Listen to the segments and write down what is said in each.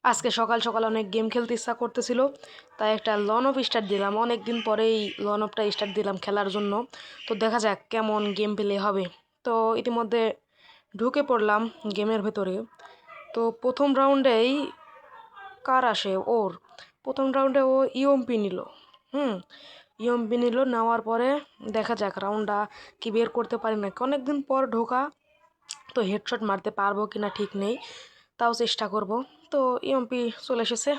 আজকে সকাল সকাল অনেক গেম খেলতে ইচ্ছা করতেছিল, তাই একটা লন অফ স্টার্ট দিলাম। অনেক দিন পরেই লন অফটা স্টার্ট দিলাম খেলার জন্য। তো দেখা যাক কেমন গেম প্লে হবে। তো ইতিমধ্যে ঢুকে পড়লাম গেমের ভেতরে। তো প্রথম রাউন্ডেই কার আসে ওর, প্রথম রাউন্ডে ও ইএমপি নিল। ইএমপি নিল, নেওয়ার পরে দেখা যাক রাউন্ডটা কি বের করতে পারি নাকি। অনেকদিন পর ঢোকা, তো হেডশট মারতে পারবো কিনা ঠিক নেই, তাও চেষ্টা করব। তো ইএমপি চলে এসেছে,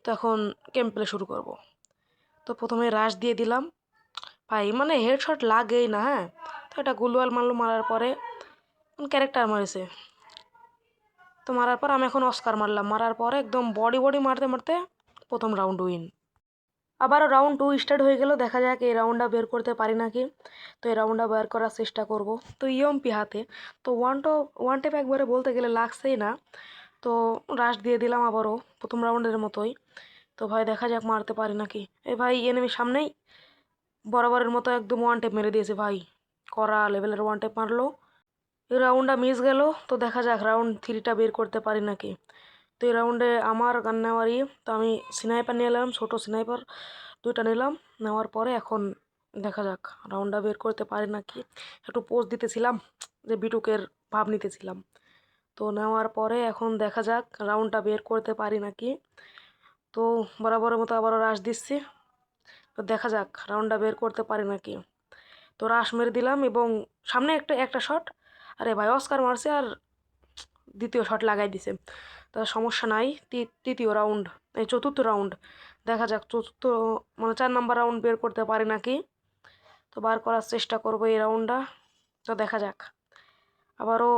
তো এখন গেম প্লে শুরু করব। তো প্রথমে রাশ দিয়ে দিলাম ভাই, মানে হেডশট লাগেই না। হ্যাঁ, তো এটা গুলওয়াল মারলো, মারার পরে ক্যারেক্টার মারেছে। তো মারার পর আমি এখন অস্কার মারলাম, মারার পরে একদম বডি বডি মারতে মারতে প্রথম রাউন্ড উইন। আবারও রাউন্ড 2 স্টার্ট হয়ে গেল, দেখা যাক এই রাউন্ডটা বের করতে পারি নাকি। তো এই রাউন্ডটা বের করার চেষ্টা করব। তো ইএমপি হাতে, তো ওয়ান টেপ একবারে বলতে গেলে লাগছেই না। তো রাশ দিয়ে দিলাম আবারও প্রথম রাউন্ডের মতোই। তো ভাই দেখা যাক মারতে পারি নাকি। এই ভাই এনিমির সামনেই বরাবরের মতো একদম ওয়ান টেপ মেরে দিয়েছে ভাই, কড়া লেভেলের ওয়ান টেপ মারলো। এই রাউন্ডটা মিস গেল, তো দেখা যাক রাউন্ড 3টা বের করতে পারি নাকি। তো এই রাউন্ডে আমার গান নেওয়ারই, তো আমি স্নাইপার নিয়ে এলাম, ছোটো স্নাইপার 2টা নিলাম। নেওয়ার পরে এখন দেখা যাক রাউন্ডটা বের করতে পারি নাকি। একটু পোজ দিতেছিলাম, যে বিটুকের ভাব নিতেছিলাম। তো নেওয়ার পরে এখন দেখা যাক রাউন্ডটা বের করতে পারি নাকি। তো বরাবরের মতো আবারও রাশ দিচ্ছি, তো দেখা যাক রাউন্ডটা বের করতে পারি নাকি। তো রাশ মেরে দিলাম এবং সামনে একটা একটা শট, আরে ভাই অস্কার মারছে আর দ্বিতীয় শট লাগাই দিছে। তো সমস্যা নাই, তৃতীয় রাউন্ড, এই চতুর্থ রাউন্ড, দেখা যাক চতুর্থ মানে 4 নম্বর রাউন্ড বের করতে পারি নাকি। তো বার করার চেষ্টা করবো এই রাউন্ডটা। তো দেখা যাক, আবারও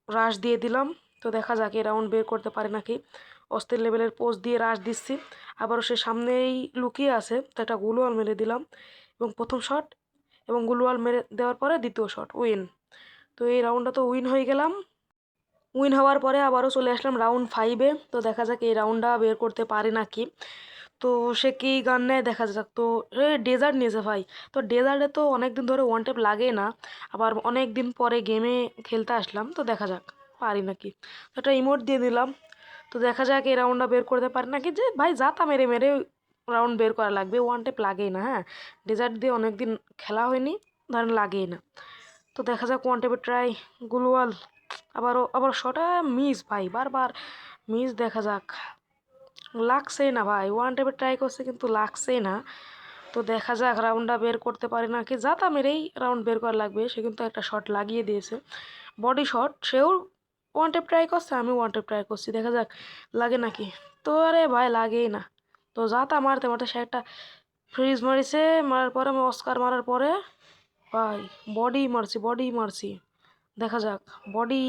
রাশ দিয়ে দিলাম। তো দেখা যাক এই রাউন্ড বের করতে পারি নাকি। অস্থির লেভেলের পোস্ট দিয়ে রাশ দিচ্ছি, আবারও সে সামনেই লুকিয়ে আছে, তো একটা গুলওয়াল মেরে দিলাম এবং প্রথম শট এবং গুলওয়াল মেরে দেওয়ার পরে দ্বিতীয় শট উইন। তো এই রাউন্ডটা তো উইন হয়ে গেলাম। উইন হওয়ার পরে আবারও চলে আসলাম রাউন্ড 5-এ। তো দেখা যাক এই রাউন্ডটা বের করতে পারি নাকি। তো সে কী গান নেয় দেখা যাক। তো সে ডেজার্ট নিয়েছে ভাই। তো ডেজার্টে তো অনেক দিন ধরে ওয়ান টেপ লাগে না, আবার অনেক দিন পরে গেমে খেলতে আসলাম, তো দেখা যাক পারি নাকি। তো একটা ইমোট দিয়ে দিলাম। তো দেখা যাক এই রাউন্ডটা বের করতে পারি নাকি। যে ভাই জাতা মেরে মেরে রাউন্ড বের করা লাগবে, ওয়ান টেপ লাগেই না। হ্যাঁ, ডেজার্ট দিয়ে অনেক দিন খেলা হয়নি, ধরেন লাগেই না। তো দেখা যাক ওয়ান টেপে ট্রাই, গুলওয়াল আবার শটা মিস ভাই, বারবার মিস। দেখা যাক লাগছেই না ভাই, ওয়ান টেপে ট্রাই করছে কিন্তু লাগছেই না। তো দেখা যাক রাউন্ডটা বের করতে পারি নাকি। যাতা মেরেই রাউন্ড বের করা লাগবে, সে কিন্তু একটা শট লাগিয়ে দিয়েছে, বডি শট। সেও ওয়ান টেপ ট্রাই করছে, আমি ওয়ান টেপ ট্রাই করছি, দেখা যাক লাগে নাকি। তো আরে ভাই লাগেই না। তো যাতা মারতে মারতে সে একটা ফ্রিজ মারিছে, মারার পরে আমি অস্কার মারার পরে ভাই বডি মারছি। দেখা যাক বডি,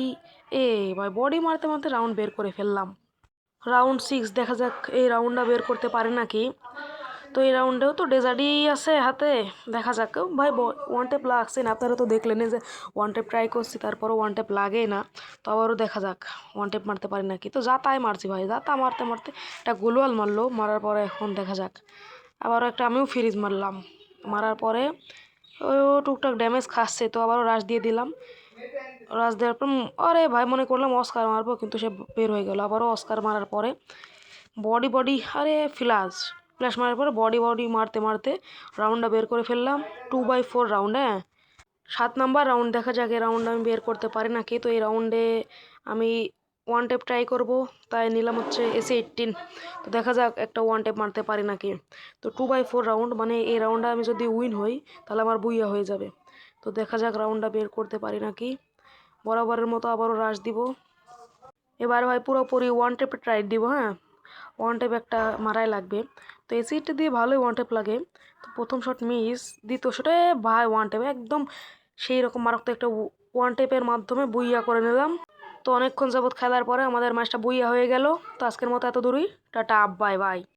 এ ভাই বডি মারতে মারতে রাউন্ড বের করে ফেললাম। রাউন্ড 6, দেখা যাক এই রাউন্ডটা বের করতে পারে নাকি। তো এই রাউন্ডেও তো ডেজার্টই আছে হাতে, দেখা যাক। ভাই ওয়ান টেপ লাগছে না, আপনারা তো দেখলেন যে ওয়ান টেপ ট্রাই করছি, তারপরও ওয়ান টেপ লাগেই না। তো আবারও দেখা যাক ওয়ান টেপ মারতে পারি নাকি। তো যাতাই মারছি ভাই, যাতা মারতে মারতে একটা গোলওয়াল মারলো, মারার পরে এখন দেখা যাক আবারও একটা আমিও ফ্রিজ মারলাম, মারার পরে ও টুকটাক ড্যামেজ খাচ্ছে। তো আবারও রাশ দিয়ে দিলাম, রাশ দেওয়ার পর আরে ভাই মনে করলাম অস্কার মারবো, কিন্তু সে বের হয়ে গেল। আবারও অস্কার মারার পরে বডি আরে ফ্ল্যাশ মারার পরে বডি মারতে মারতে রাউন্ডটা বের করে ফেললাম। 2/4 রাউন্ড। হ্যাঁ, 7 নম্বর রাউন্ড, দেখা যাক এই রাউন্ড আমি বের করতে পারি নাকি। তো এই রাউন্ডে আমি ওয়ান টেপ ট্রাই করব, তাই নিলাম হচ্ছে AC-18। তো দেখা যাক একটা ওয়ান টেপ মারতে পারি নাকি। তো 2/4 রাউন্ড, মানে এই রাউন্ডে আমি যদি উইন হই তাহলে আমার বুইয়া হয়ে যাবে। তো দেখা যাক রাউন্ডটা বের করতে পারি নাকি। বরাবরের মতো আবারও রাশ দিব, এবার ভাই পুরোপুরি ওয়ান টেপে ট্রাই দিব। হ্যাঁ, ওয়ান টেপ একটা মারাই লাগবে। তো AC-18 দিয়ে ভালোই ওয়ান টেপ লাগে। তো প্রথম শট মিস, দ্বিতীয় শটে ভাই ওয়ান টেপ একদম সেই রকম মারাত্মক একটা ওয়ান টেপের মাধ্যমে বুইয়া করে নিলাম। তো অনেকক্ষণ যাবৎ খেলার পরে আমাদের ম্যাচটা বুইয়া হয়ে গেল। তো আজকের মতো এত দূরই, টাটা, বাই বাই।